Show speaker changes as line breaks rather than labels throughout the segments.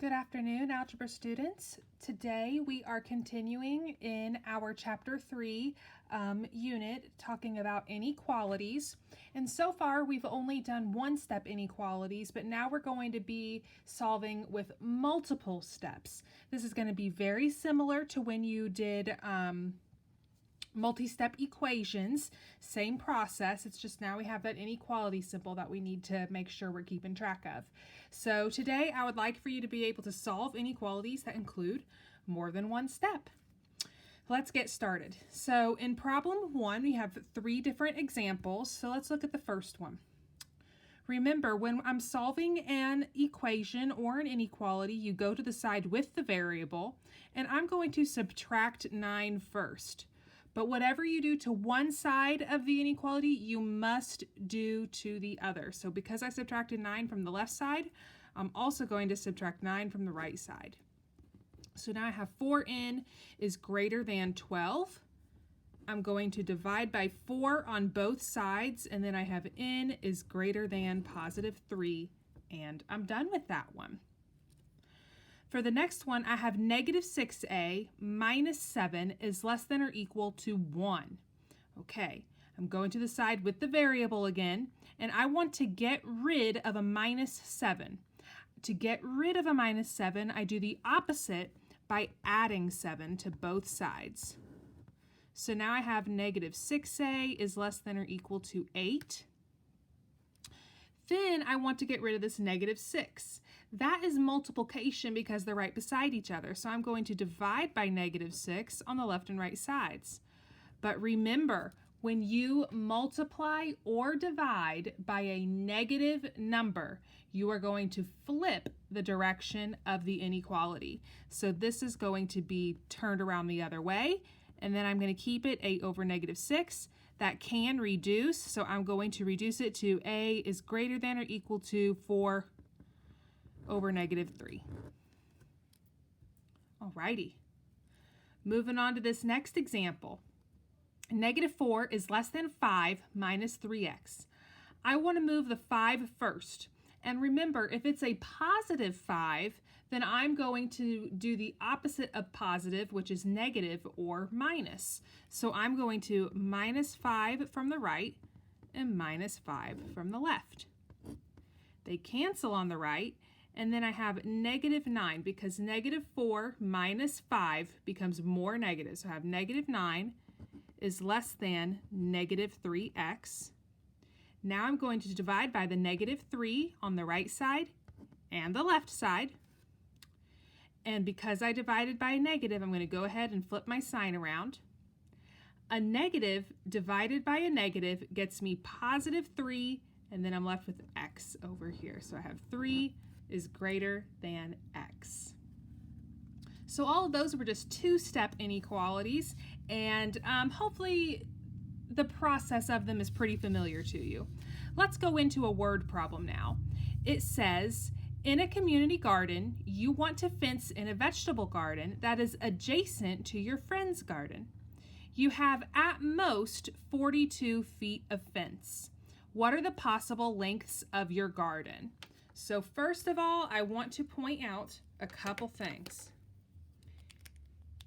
Good afternoon, Algebra students. Today we are continuing in our Chapter 3 unit talking about inequalities. And so far we've only done one-step inequalities, but now we're going to be solving with multiple steps. This is going to be very similar to when you did multi-step equations, same process. It's just now we have that inequality symbol that we need to make sure we're keeping track of. So today I would like for you to be able to solve inequalities that include more than one step. Let's get started. So in problem 1, we have 3 different examples. So let's look at the first one. Remember, when I'm solving an equation or an inequality, you go to the side with the variable, and I'm going to subtract 9 first. But whatever you do to one side of the inequality, you must do to the other. So because I subtracted 9 from the left side, I'm also going to subtract 9 from the right side. So now I have 4n is greater than 12. I'm going to divide by 4 on both sides, and then I have n is greater than positive 3, and I'm done with that one. For the next one, I have negative 6a minus 7 is less than or equal to 1. Okay, I'm going to the side with the variable again, and I want to get rid of a minus 7. To get rid of a minus 7, I do the opposite by adding 7 to both sides. So now I have negative 6a is less than or equal to 8. Then I want to get rid of this negative 6. That is multiplication because they're right beside each other. So I'm going to divide by negative 6 on the left and right sides. But remember, when you multiply or divide by a negative number, you are going to flip the direction of the inequality. So this is going to be turned around the other way. And then I'm going to keep it 8 over negative 6. That can reduce, so I'm going to reduce it to a is greater than or equal to 4 over negative 3. Alrighty. Moving on to this next example. Negative 4 is less than 5 minus 3x. I want to move the 5 first. And remember, if it's a positive 5, then I'm going to do the opposite of positive, which is negative or minus. So I'm going to minus 5 from the right and minus 5 from the left. They cancel on the right, and then I have negative 9 because negative 4 minus 5 becomes more negative. So I have negative 9 is less than negative 3x. Now I'm going to divide by the negative 3 on the right side and the left side. And because I divided by a negative, I'm going to go ahead and flip my sign around. A negative divided by a negative gets me positive 3, and then I'm left with x over here. So I have 3 is greater than x. So all of those were just 2-step inequalities, and hopefully the process of them is pretty familiar to you. Let's go into a word problem now. It says, in a community garden, you want to fence in a vegetable garden that is adjacent to your friend's garden. You have at most 42 feet of fence. What are the possible lengths of your garden? So first of all, I want to point out a couple things.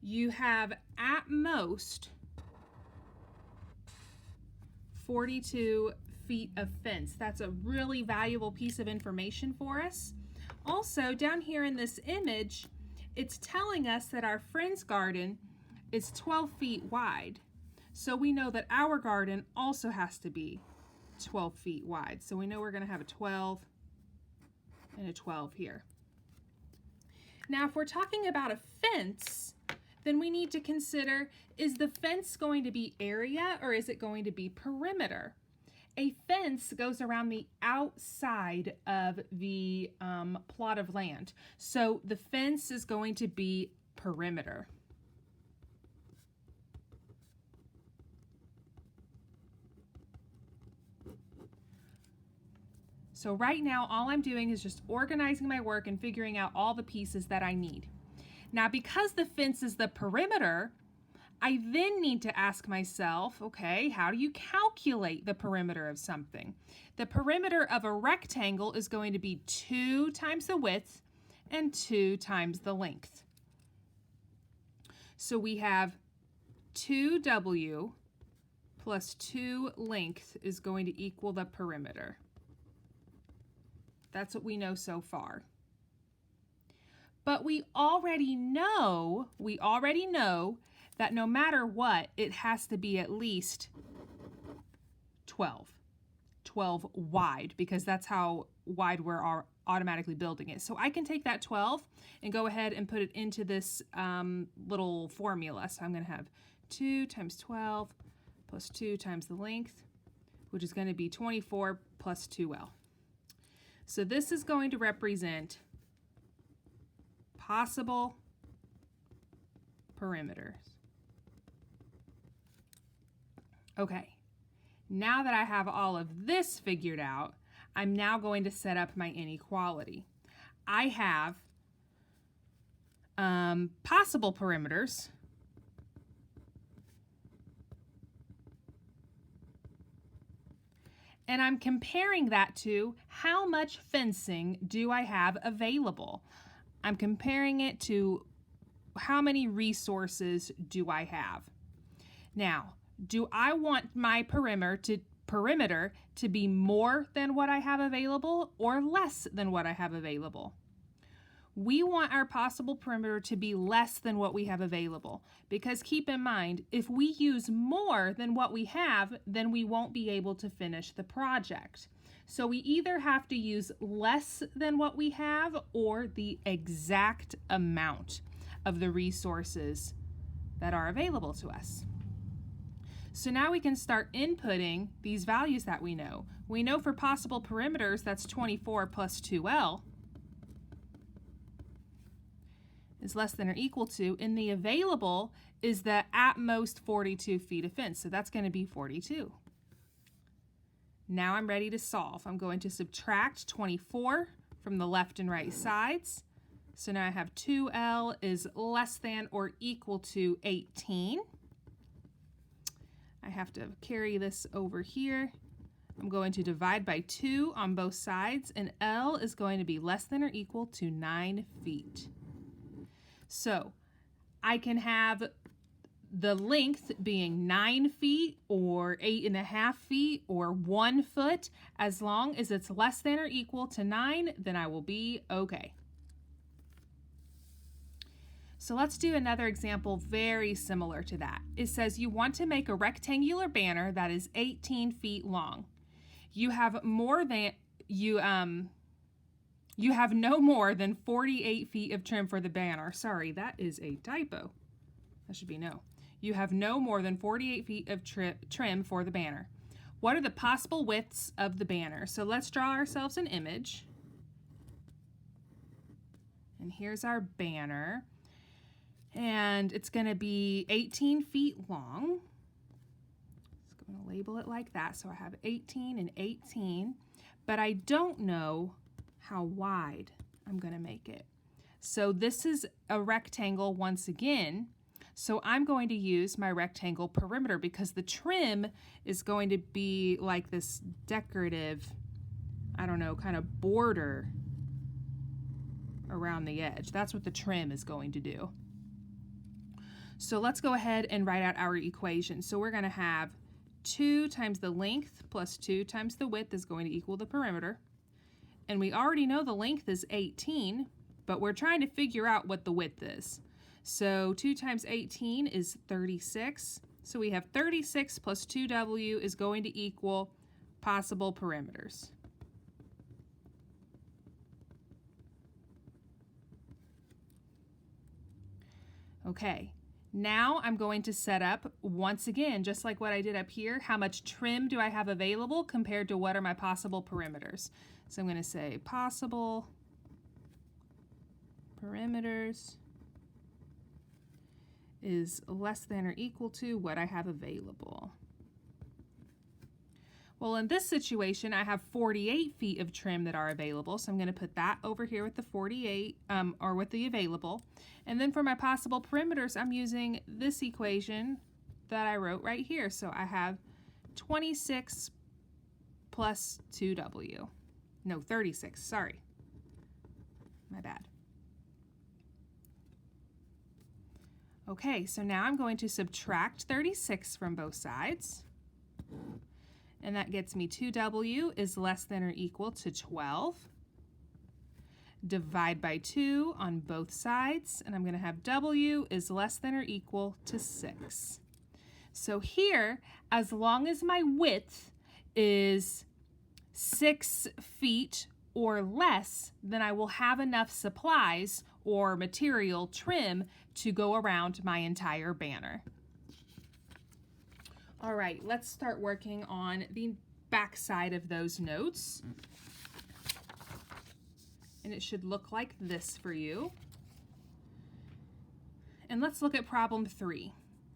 You have at most 42 feet of fence. That's a really valuable piece of information for us. Also, down here in this image, it's telling us that our friend's garden is 12 feet wide. So we know that our garden also has to be 12 feet wide. So we know we're going to have a 12 and a 12 here. Now, if we're talking about a fence, then we need to consider, is the fence going to be area or is it going to be perimeter? A fence goes around the outside of the plot of land. So the fence is going to be perimeter. So right now, all I'm doing is just organizing my work and figuring out all the pieces that I need. Now, because the fence is the perimeter, I then need to ask myself, okay, how do you calculate the perimeter of something? The perimeter of a rectangle is going to be 2 times the width and 2 times the length. So we have 2w plus 2 length is going to equal the perimeter. That's what we know so far. But we already know that no matter what, it has to be at least 12 wide, because that's how wide we're automatically building it. So I can take that 12 and go ahead and put it into this little formula. So I'm going to have 2 times 12 plus 2 times the length, which is going to be 24 plus 2L. So this is going to represent possible perimeters. Okay, now that I have all of this figured out, I'm now going to set up my inequality. I have possible perimeters, and I'm comparing that to how much fencing do I have available. I'm comparing it to how many resources do I have. Now, do I want my perimeter to be more than what I have available or less than what I have available? We want our possible perimeter to be less than what we have available, because keep in mind, if we use more than what we have, then we won't be able to finish the project. So we either have to use less than what we have or the exact amount of the resources that are available to us. So now we can start inputting these values that we know. We know for possible perimeters that's 24 plus 2L is less than or equal to, and the available is the at most 42 feet of fence, so that's going to be 42. Now I'm ready to solve. I'm going to subtract 24 from the left and right sides. So now I have 2L is less than or equal to 18. I have to carry this over here. I'm going to divide by 2 on both sides, and L is going to be less than or equal to 9 feet. So I can have the length being 9 feet or 8.5 feet or 1 foot. As long as it's less than or equal to 9, then I will be okay. So let's do another example very similar to that. It says you want to make a rectangular banner that is 18 feet long. You have no more than 48 feet of trim for the banner. Sorry, that is a typo. That should be no. You have no more than 48 feet of trim for the banner. What are the possible widths of the banner? So let's draw ourselves an image. And here's our banner. And it's going to be 18 feet long. Just going to label it like that. So I have 18 and 18. But I don't know how wide I'm going to make it. So this is a rectangle once again. So I'm going to use my rectangle perimeter because the trim is going to be like this decorative, I don't know, kind of border around the edge. That's what the trim is going to do. So let's go ahead and write out our equation. So we're going to have 2 times the length plus 2 times the width is going to equal the perimeter. And we already know the length is 18, but we're trying to figure out what the width is. So 2 times 18 is 36. So we have 36 plus 2W is going to equal possible perimeters. Okay, now I'm going to set up, once again, just like what I did up here, how much trim do I have available compared to what are my possible perimeters. So I'm going to say possible perimeters is less than or equal to what I have available. Well, in this situation, I have 48 feet of trim that are available, so I'm going to put that over here with the 48, or with the available. And then for my possible perimeters, I'm using this equation that I wrote right here. So I have 26 plus 2W. No, 36, sorry. My bad. Okay, so now I'm going to subtract 36 from both sides. And that gets me 2w is less than or equal to 12. Divide by 2 on both sides, and I'm going to have w is less than or equal to 6. So here, as long as my width is 6 feet or less, then I will have enough supplies or material trim to go around my entire banner. All right, let's start working on the back side of those notes. And it should look like this for you. And let's look at problem 3.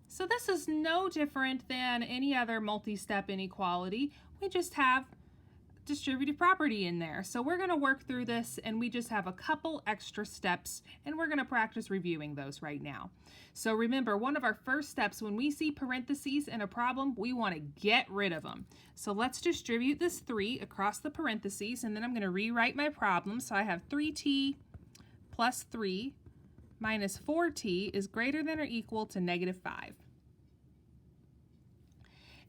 So this is no different than any other multi-step inequality. We just have distributive property in there. So we're going to work through this, and we just have a couple extra steps, and we're going to practice reviewing those right now. So remember, one of our first steps when we see parentheses in a problem, we want to get rid of them. So let's distribute this 3 across the parentheses, and then I'm going to rewrite my problem. So I have 3t plus 3 minus 4t is greater than or equal to negative 5.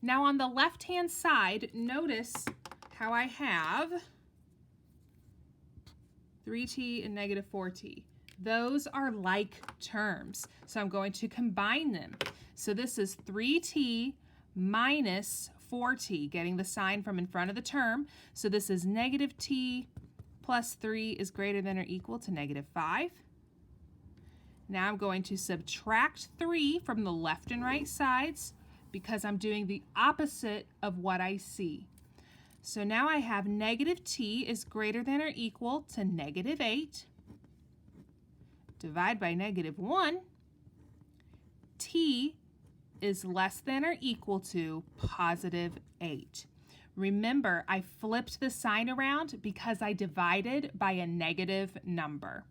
Now on the left-hand side, notice how I have 3t and negative 4t. Those are like terms, so I'm going to combine them. So this is 3t minus 4t, getting the sign from in front of the term. So this is negative t plus 3 is greater than or equal to negative 5. Now I'm going to subtract 3 from the left and right sides because I'm doing the opposite of what I see. So now I have negative t is greater than or equal to negative 8. Divide by negative 1. T is less than or equal to positive 8. Remember, I flipped the sign around because I divided by a negative number.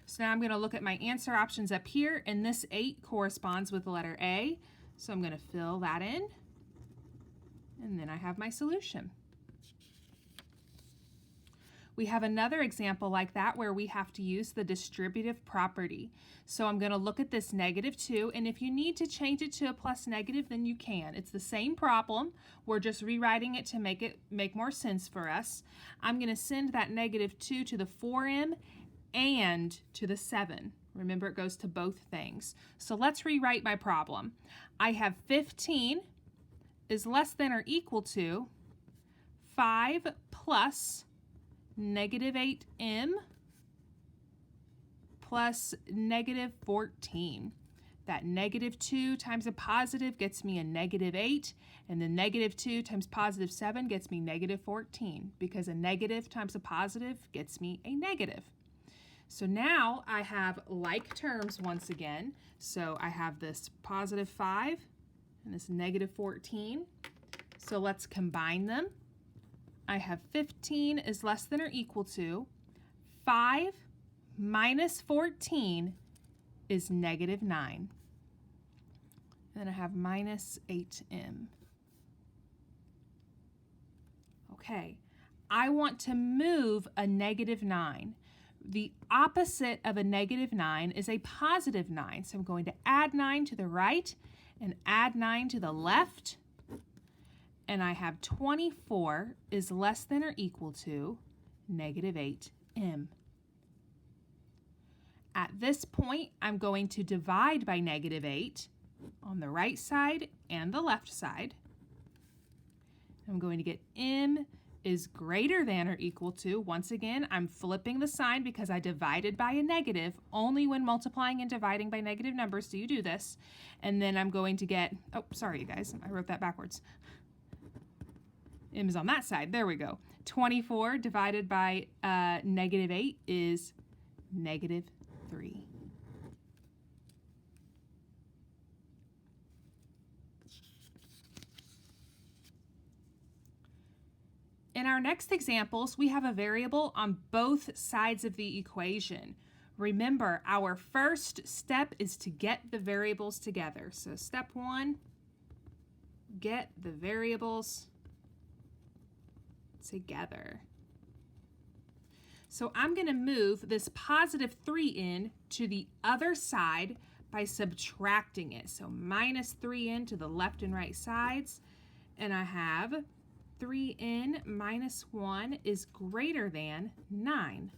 So now I'm going to look at my answer options up here, and this 8 corresponds with the letter A. So I'm going to fill that in, and then I have my solution. We have another example like that where we have to use the distributive property. So I'm going to look at this negative 2, and if you need to change it to a plus negative, then you can. It's the same problem. We're just rewriting it to make more sense for us. I'm going to send that negative 2 to the 4m and to the 7. Remember, it goes to both things. So let's rewrite my problem. I have 15 is less than or equal to 5 plus negative 8m plus negative 14. That negative 2 times a positive gets me a negative 8, and the negative 2 times positive 7 gets me negative 14, because a negative times a positive gets me a negative. So now I have like terms once again. So I have this positive 5 and this negative 14. So let's combine them. I have 15 is less than or equal to 5 minus 14 is negative 9. And then I have minus 8m. Okay, I want to move a negative 9. The opposite of a negative 9 is a positive 9. So I'm going to add 9 to the right and add 9 to the left. And I have 24 is less than or equal to negative 8m. At this point, I'm going to divide by negative 8 on the right side and the left side. I'm going to get m is greater than or equal to, once again, I'm flipping the sign because I divided by a negative. Only when multiplying and dividing by negative numbers do you do this. And then I'm going to get, oh, sorry, you guys, I wrote that backwards. M is on that side. There we go. 24 divided by negative 8 is negative 3. In our next examples, we have a variable on both sides of the equation. Remember, our first step is to get the variables together. So step 1, get the variables together. So I'm going to move this positive 3 in to the other side by subtracting it. So minus 3n to the left and right sides, and I have 3n minus 1 is greater than 9.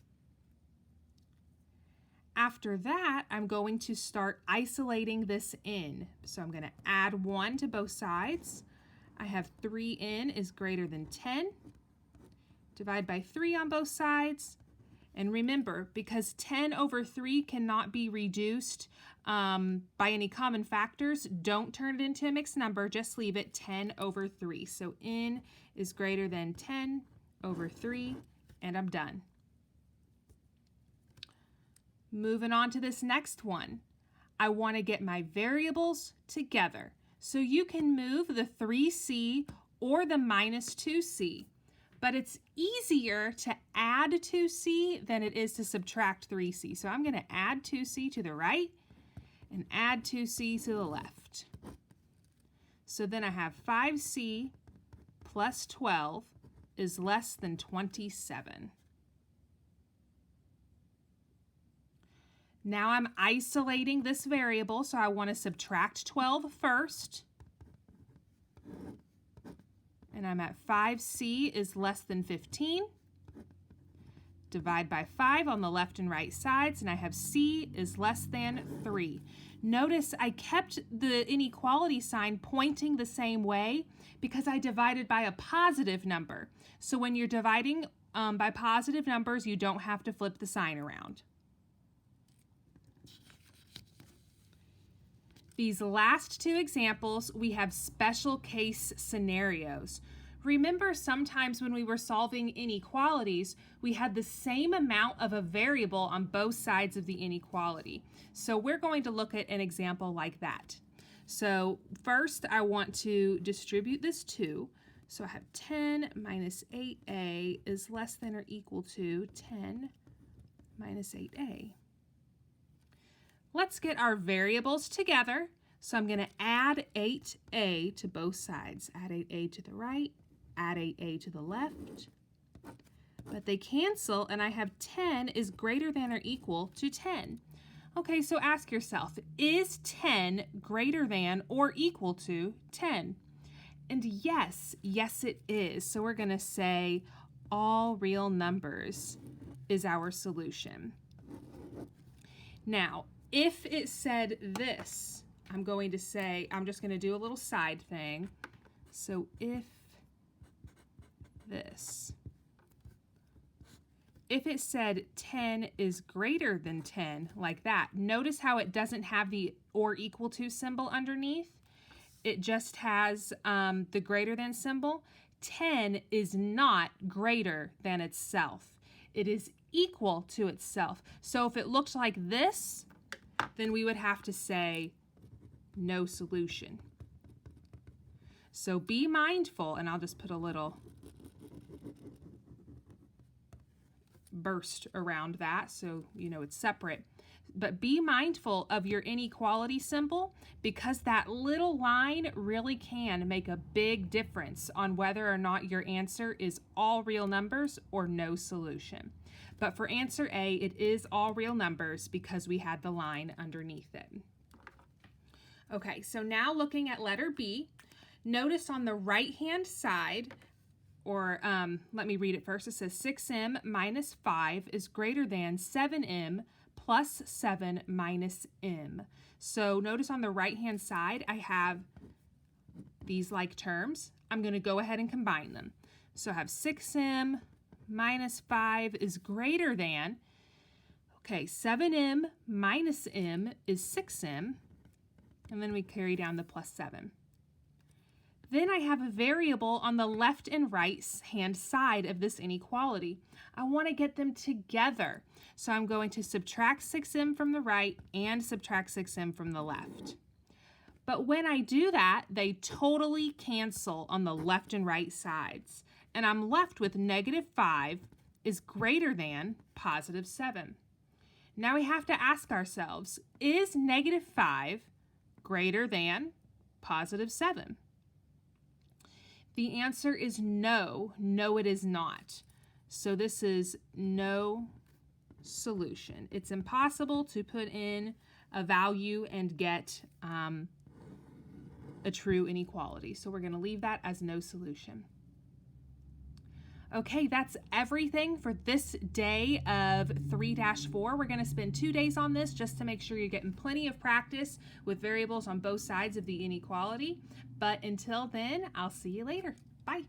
After that, I'm going to start isolating this n. So I'm going to add 1 to both sides. I have 3n is greater than 10. Divide by 3 on both sides. And remember, because 10 over 3 cannot be reduced by any common factors, don't turn it into a mixed number, just leave it 10 over 3. So n is greater than 10 over 3, and I'm done. Moving on to this next one. I want to get my variables together. So you can move the 3c or the minus 2c. But it's easier to add 2c than it is to subtract 3c. So I'm going to add 2c to the right and add 2c to the left. So then I have 5c plus 12 is less than 27. Now I'm isolating this variable, so I want to subtract 12 first. And I'm at 5c is less than 15. Divide by 5 on the left and right sides, and I have c is less than 3. Notice I kept the inequality sign pointing the same way because I divided by a positive number. So when you're dividing by positive numbers, you don't have to flip the sign around. These last two examples, we have special case scenarios. Remember, sometimes when we were solving inequalities, we had the same amount of a variable on both sides of the inequality. So we're going to look at an example like that. So first, I want to distribute this 2. So I have 10 minus 8a is less than or equal to 10 minus 8a. Let's get our variables together. So I'm going to add 8a to both sides. Add 8a to the right, add 8a to the left. But they cancel, and I have 10 is greater than or equal to 10. Okay, so ask yourself, is 10 greater than or equal to 10? And yes it is. So we're going to say all real numbers is our solution. Now, if it said this, I'm going to say, I'm just going to do a little side thing. So if this, if it said 10 is greater than 10, like that, notice how it doesn't have the or equal to symbol underneath. It just has the greater than symbol. 10 is not greater than itself. It is equal to itself. So if it looked like this, then we would have to say no solution. So be mindful, and I'll just put a little burst around that so you know it's separate. But be mindful of your inequality symbol, because that little line really can make a big difference on whether or not your answer is all real numbers or no solution. But for answer A, it is all real numbers because we had the line underneath it. Okay, so now looking at letter B, notice on the right-hand side, or let me read it first. It says 6m minus 5 is greater than 7m plus 7 minus m. So notice on the right-hand side, I have these like terms. I'm going to go ahead and combine them. So I have 6m minus 5 is greater than, okay, 7m minus m is 6m, and then we carry down the plus 7. Then I have a variable on the left and right hand side of this inequality. I want to get them together. So I'm going to subtract 6m from the right and subtract 6m from the left. But when I do that, they totally cancel on the left and right sides. And I'm left with negative 5 is greater than positive 7. Now we have to ask ourselves, is negative 5 greater than positive 7? The answer is no. No, it is not. So this is no solution. It's impossible to put in a value and get a true inequality. So we're going to leave that as no solution. Okay, that's everything for this day of 3-4. We're going to spend 2 days on this just to make sure you're getting plenty of practice with variables on both sides of the inequality. But until then, I'll see you later. Bye.